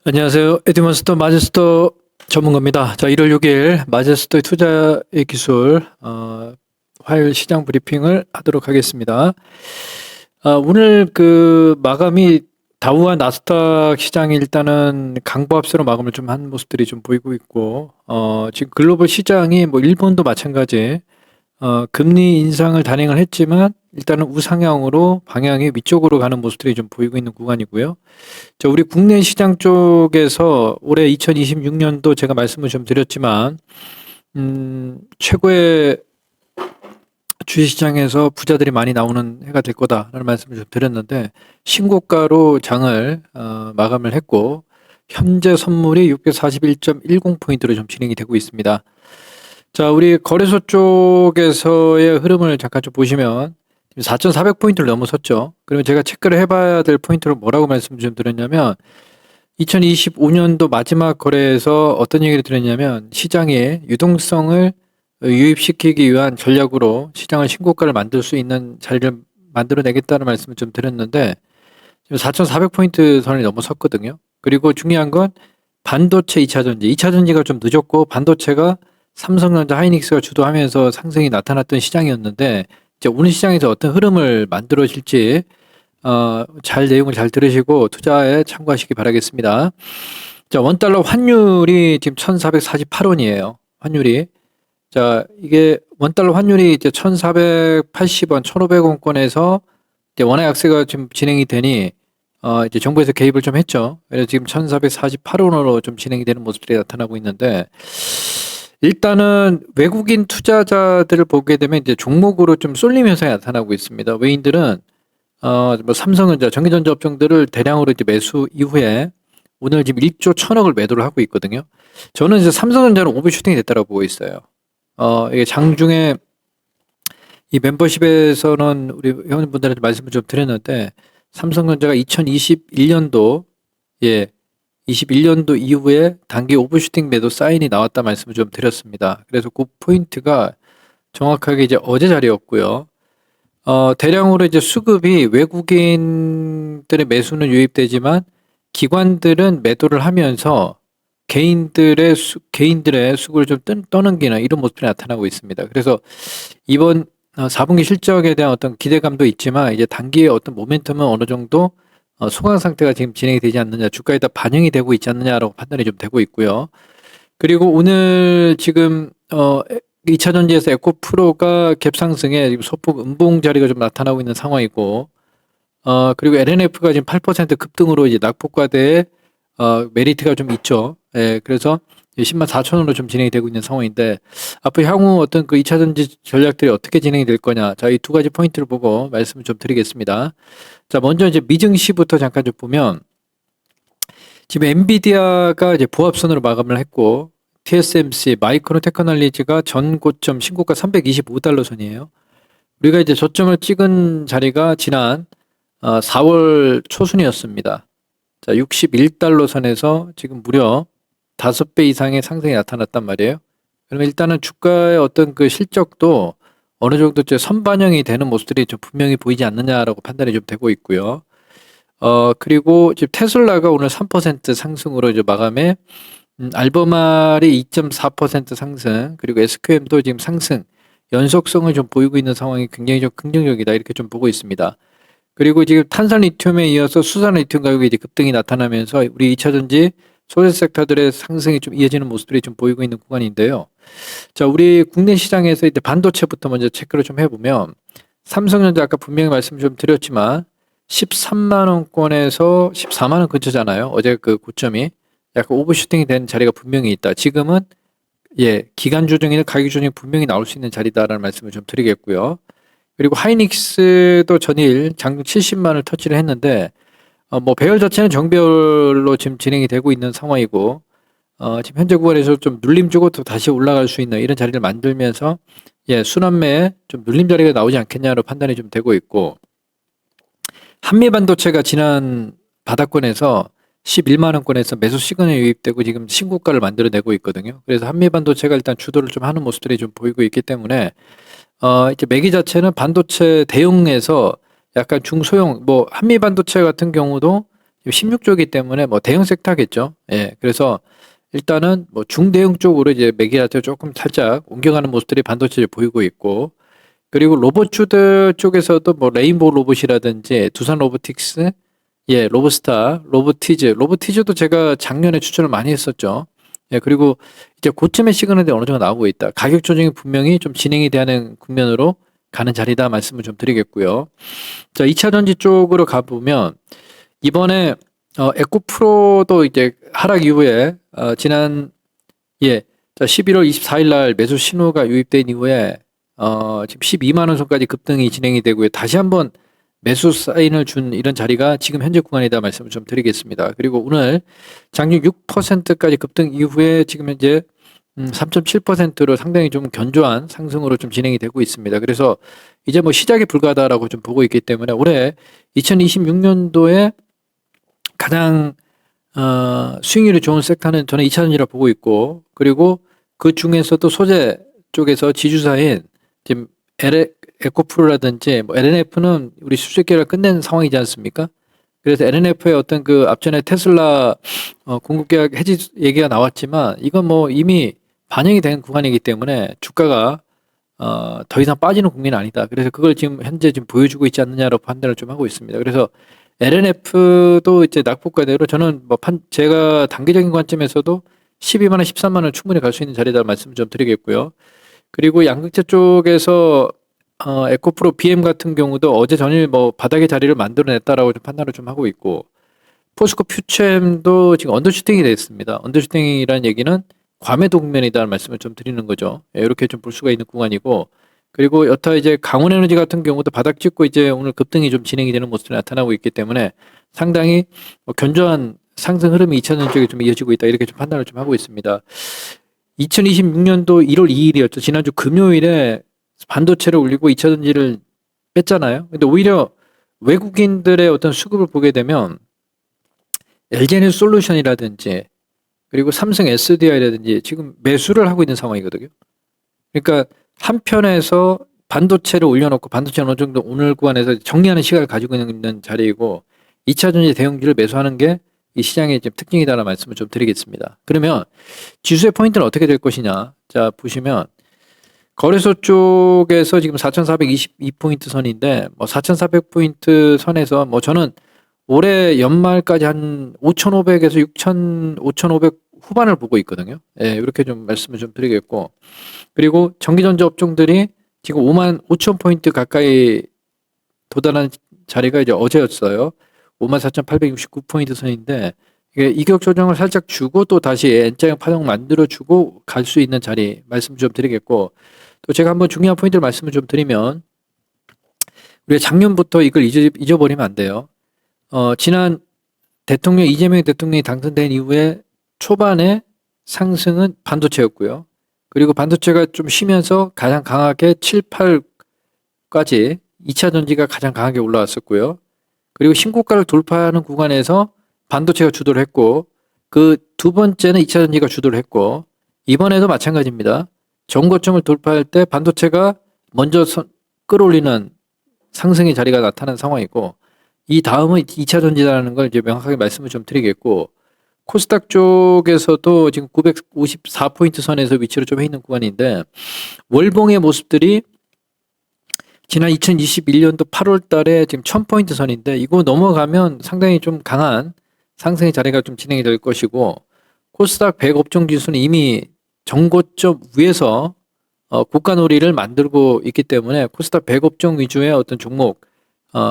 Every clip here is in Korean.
안녕하세요. 에듀먼스터 마제스터 전문가입니다. 자, 1월 6일 마제스터의 투자의 기술 화요일 시장 브리핑을 하도록 하겠습니다. 오늘 그 마감이 다우와 나스닥 시장이 일단은 강보합세로 마감을 좀 한 모습들이 좀 보이고 있고, 지금 글로벌 시장이 뭐 일본도 마찬가지, 금리 인상을 단행을 했지만 일단은 우상향으로 방향이 위쪽으로 가는 모습들이 좀 보이고 있는 구간이고요. 자, 우리 국내 시장 쪽에서 올해 2026년도 제가 말씀을 좀 드렸지만, 최고의 주식시장에서 부자들이 많이 나오는 해가 될 거다라는 말씀을 좀 드렸는데, 신고가로 장을 마감을 했고, 현재 선물이 641.10포인트로 좀 진행이 되고 있습니다. 자, 우리 거래소 쪽에서의 흐름을 잠깐 좀 보시면 4,400포인트를 넘어섰죠. 그러면 제가 체크를 해봐야 될 포인트로 뭐라고 말씀을 좀 드렸냐면 2025년도 마지막 거래에서 어떤 얘기를 드렸냐면 시장에 유동성을 유입시키기 위한 전략으로 시장을 신고가를 만들 수 있는 자리를 만들어내겠다는 말씀을 좀 드렸는데 지금 4,400포인트 선을 넘어섰거든요. 그리고 중요한 건 반도체 2차전지. 2차전지가 좀 늦었고 반도체가 삼성전자, 하이닉스가 주도하면서 상승이 나타났던 시장이었는데 이제 오늘 시장에서 어떤 흐름을 만들어질지 내용을 잘 들으시고 투자에 참고하시기 바라겠습니다. 자, 원달러 환율이 지금 1,448원이에요. 환율이. 자, 이게 원달러 환율이 이제 1,480원, 1,500원권에서 이제 원화 약세가 지금 진행이 되니 이제 정부에서 개입을 좀 했죠. 그래서 지금 1,448원으로 좀 진행이 되는 모습들이 나타나고 있는데 일단은 외국인 투자자들을 보게 되면 이제 종목으로 좀 쏠림 현상이 나타나고 있습니다. 외인들은 뭐 삼성전자, 전기전자 업종들을 대량으로 이제 매수 이후에 오늘 지금 1조 1,000억을 매도를 하고 있거든요. 저는 이제 삼성전자는 오버슈팅이 됐다고 보고 있어요. 이게 장중에 이 멤버십에서는 우리 회원분들한테 말씀을 좀 드렸는데 삼성전자가 2021년도 21년도 이후에 단기 오버슈팅 매도 사인이 나왔다 말씀을 좀 드렸습니다. 그래서 그 포인트가 정확하게 이제 어제 자리였고요. 대량으로 이제 수급이 외국인들의 매수는 유입되지만 기관들은 매도를 하면서 개인들의 수급을 좀 떠넘기는 이런 모습이 나타나고 있습니다. 그래서 이번 4분기 실적에 대한 어떤 기대감도 있지만 이제 단기의 어떤 모멘텀은 어느 정도 소강 상태가 지금 진행이 되지 않느냐, 주가에 다 반영이 되고 있지 않느냐라고 판단이 좀 되고 있고요. 그리고 오늘 지금 2차 전지에서 에코프로가 갭상승에 지금 소폭 음봉 자리가 좀 나타나고 있는 상황이고, 그리고 LNF가 지금 8% 급등으로 이제 낙폭과대의 메리트가 좀 있죠. 예, 그래서 104,000원으로 좀 진행이 되고 있는 상황인데 앞으로 향후 어떤 그 2차 전지 전략들이 어떻게 진행이 될 거냐, 자, 이 두 가지 포인트를 보고 말씀을 좀 드리겠습니다. 자, 먼저 이제 미증시부터 잠깐 좀 보면 지금 엔비디아가 이제 보합선으로 마감을 했고 TSMC, 마이크론 테크놀로지가 전 고점 신고가 325달러 선이에요. 우리가 이제 저점을 찍은 자리가 지난 4월 초순이었습니다. 자, 61달러 선에서 지금 무려 5배 이상의 상승이 나타났단 말이에요. 그러면 일단은 주가의 어떤 그 실적도 어느 정도 선반영이 되는 모습들이 좀 분명히 보이지 않느냐라고 판단이 좀 되고 있고요. 그리고 지금 테슬라가 오늘 3% 상승으로 이제 마감에 알버말이 2.4% 상승, 그리고 SQM도 지금 상승, 연속성을 좀 보이고 있는 상황이 굉장히 좀 긍정적이다 이렇게 좀 보고 있습니다. 그리고 지금 탄산 리튬에 이어서 수산 리튬 가격이 이제 급등이 나타나면서 우리 2차 전지 소재 섹터들의 상승이 좀 이어지는 모습들이 좀 보이고 있는 구간인데요. 자, 우리 국내 시장에서 이제 반도체부터 먼저 체크를 좀 해보면 삼성전자 아까 분명히 말씀 좀 드렸지만 13만 원권에서 14만 원 근처잖아요. 어제 그 고점이 약간 오버슈팅이 된 자리가 분명히 있다. 지금은 기간 조정이나 가격 조정이 분명히 나올 수 있는 자리다라는 말씀을 좀 드리겠고요. 그리고 하이닉스도 전일 장중 70만 원을 터치를 했는데 뭐 배열 자체는 정배열로 지금 진행이 되고 있는 상황이고 지금 현재 구간에서 좀 눌림 주고 또 다시 올라갈 수 있는 이런 자리를 만들면서 순환매에 좀 눌림 자리가 나오지 않겠냐로 판단이 좀 되고 있고, 한미반도체가 지난 바닥권에서 11만 원권에서 매수 시그널이 유입되고 지금 신고가를 만들어내고 있거든요. 그래서 한미반도체가 일단 주도를 좀 하는 모습들이 좀 보이고 있기 때문에 이제 매기 자체는 반도체 대용에서 약간 중소형, 뭐 한미반도체 같은 경우도 16조이기 때문에 뭐 대형 섹터겠죠. 예. 그래서 일단은 뭐 중대형 쪽으로 이제 매기한테 조금 살짝 옮겨가는 모습들이 반도체에 보이고 있고, 그리고 로봇주들 쪽에서도 뭐 레인보우 로봇이라든지 두산 로보틱스, 예, 로보스타, 로보티즈도 제가 작년에 추천을 많이 했었죠. 예, 그리고 이제 고점의 시그널이 어느 정도 나오고 있다. 가격 조정이 분명히 좀 진행이 되는 국면으로 가는 자리다 말씀을 좀 드리겠고요. 자, 2차 전지 쪽으로 가보면 이번에 에코프로도 이제 하락 이후에 지난 자 11월 24일 날 매수 신호가 유입된 이후에 지금 12만 원 선까지 급등이 진행이 되고요. 다시 한번 매수 사인을 준 이런 자리가 지금 현재 구간이다 말씀을 좀 드리겠습니다. 그리고 오늘 장중 6%까지 급등 이후에 지금 현재 3.7%로 상당히 좀 견조한 상승으로 좀 진행이 되고 있습니다. 그래서 이제 뭐 시작이 불가하다라고 좀 보고 있기 때문에 올해 2026년도에 가장 수익률이 좋은 섹터는 저는 2차전지라 보고 있고, 그리고 그 중에서도 소재 쪽에서 지주사인 지금 에코프로라든지 뭐 LNF는 우리 수직 계획을 끝낸 상황이지 않습니까? 그래서 LNF의 어떤 그 앞전에 테슬라 공급 계약 해지 얘기가 나왔지만 이건 뭐 이미 반영이 된 구간이기 때문에 주가가 더 이상 빠지는 국면이 아니다. 그래서 그걸 지금 현재 지금 보여주고 있지 않느냐로 판단을 좀 하고 있습니다. 그래서 LNF도 이제 낙폭과대로 저는 뭐 제가 단기적인 관점에서도 12만 원, 13만 원 충분히 갈 수 있는 자리다 말씀 좀 드리겠고요. 그리고 양극재 쪽에서 에코프로 BM 같은 경우도 어제 전일 뭐 바닥의 자리를 만들어냈다라고 좀 판단을 좀 하고 있고, 포스코 퓨처엠도 지금 언더슈팅이 됐습니다. 언더슈팅이라는 얘기는 과매도 국면이다라는 말씀을 좀 드리는 거죠. 예, 이렇게 좀 볼 수가 있는 구간이고, 그리고 여타 이제 강원에너지 같은 경우도 바닥 찍고 이제 오늘 급등이 좀 진행이 되는 모습이 나타나고 있기 때문에 상당히 견조한 상승 흐름이 2차전 쪽에 좀 이어지고 있다, 이렇게 좀 판단을 좀 하고 있습니다. 2026년도 1월 2일이었죠. 지난주 금요일에 반도체를 올리고 2차전지를 뺐잖아요. 근데 오히려 외국인들의 어떤 수급을 보게 되면 LG에너솔루션이라든지 그리고 삼성 SDI라든지 지금 매수를 하고 있는 상황이거든요. 그러니까 한편에서 반도체를 올려놓고 반도체는 어느 정도 오늘 구간에서 정리하는 시각을 가지고 있는 자리이고, 2차 전지 대형주를 매수하는 게 이 시장의 좀 특징이다라는 말씀을 좀 드리겠습니다. 그러면 지수의 포인트는 어떻게 될 것이냐. 자, 보시면 거래소 쪽에서 지금 4,422포인트 선인데 뭐 4,400포인트 선에서 뭐 저는 올해 연말까지 한 5,500에서 6,000, 5,500 후반을 보고 있거든요. 예, 이렇게 좀 말씀을 좀 드리겠고, 그리고 전기전자 업종들이 지금 5만 5천 포인트 가까이 도달한 자리가 이제 어제였어요. 54,869포인트 선인데 이게 이격 조정을 살짝 주고 또 다시 N자형 파동 만들어주고 갈 수 있는 자리 말씀 좀 드리겠고, 또 제가 한번 중요한 포인트를 말씀을 좀 드리면 우리가 작년부터 이걸 잊어버리면 안 돼요. 지난 이재명 대통령이 당선된 이후에 초반에 상승은 반도체였고요. 그리고 반도체가 좀 쉬면서 가장 강하게 7, 8까지 2차 전지가 가장 강하게 올라왔었고요. 그리고 신고가를 돌파하는 구간에서 반도체가 주도를 했고, 그 두 번째는 2차 전지가 주도를 했고, 이번에도 마찬가지입니다. 전고점을 돌파할 때 반도체가 먼저 끌어올리는 상승의 자리가 나타난 상황이고, 이 다음은 2차 전지라는 걸 이제 명확하게 말씀을 좀 드리겠고, 코스닥 쪽에서도 지금 954포인트 선에서 위치를 좀 해 있는 구간인데, 월봉의 모습들이 지난 2021년도 8월 달에 지금 1000포인트 선인데 이거 넘어가면 상당히 좀 강한 상승의 자리가 좀 진행이 될 것이고, 코스닥 100 업종 지수는 이미 정고점 위에서 고가놀이를 만들고 있기 때문에 코스닥 100 업종 위주의 어떤 종목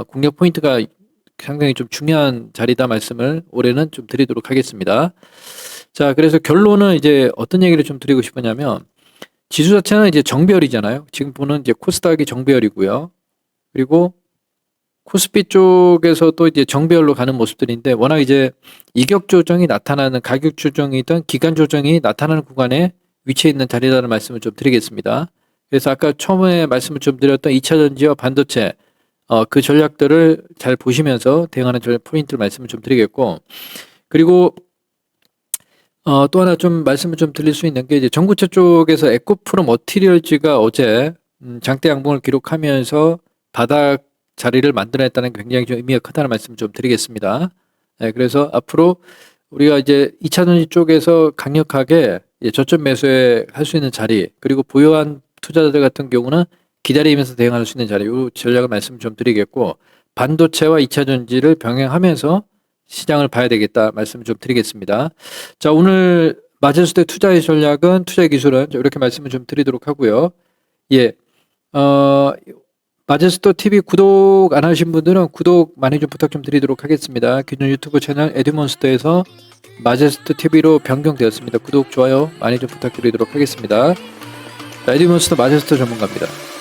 공략 포인트가 상당히 좀 중요한 자리다 말씀을 올해는 좀 드리도록 하겠습니다. 자, 그래서 결론은 이제 어떤 얘기를 좀 드리고 싶으냐면, 지수 자체는 이제 정배열이잖아요. 지금 보는 이제 코스닥이 정배열이고요. 그리고 코스피 쪽에서도 이제 정배열로 가는 모습들인데, 워낙 이제 이격 조정이 나타나는, 가격 조정이든 기간 조정이 나타나는 구간에 위치해 있는 자리라는 말씀을 좀 드리겠습니다. 그래서 아까 처음에 말씀을 좀 드렸던 2차 전지와 반도체 그 전략들을 잘 보시면서 대응하는 포인트를 말씀을 좀 드리겠고, 그리고 또 하나 좀 말씀을 좀 드릴 수 있는 게 이제 전고체 쪽에서 에코프로 머티리얼즈가 어제 장대 양봉을 기록하면서 바닥 자리를 만들어냈다는 게 굉장히 좀 의미가 크다는 말씀 좀 드리겠습니다. 예, 그래서 앞으로 우리가 이제 2차 전지 쪽에서 강력하게 저점 매수에 할 수 있는 자리, 그리고 보유한 투자자들 같은 경우는 기다리면서 대응할 수 있는 자리, 이 전략을 말씀 좀 드리겠고, 반도체와 2차 전지를 병행하면서 시장을 봐야 되겠다 말씀을 좀 드리겠습니다. 자, 오늘 마제스터 투자의 전략은, 투자의 기술은 이렇게 말씀을 좀 드리도록 하고요. 예, 마제스터 TV 구독 안 하신 분들은 구독 많이 좀 부탁 좀 드리도록 하겠습니다. 기존 유튜브 채널 에듀몬스터에서 마제스터 TV로 변경되었습니다. 구독, 좋아요 많이 좀 부탁드리도록 하겠습니다. 에듀몬스터 마제스터 전문가입니다.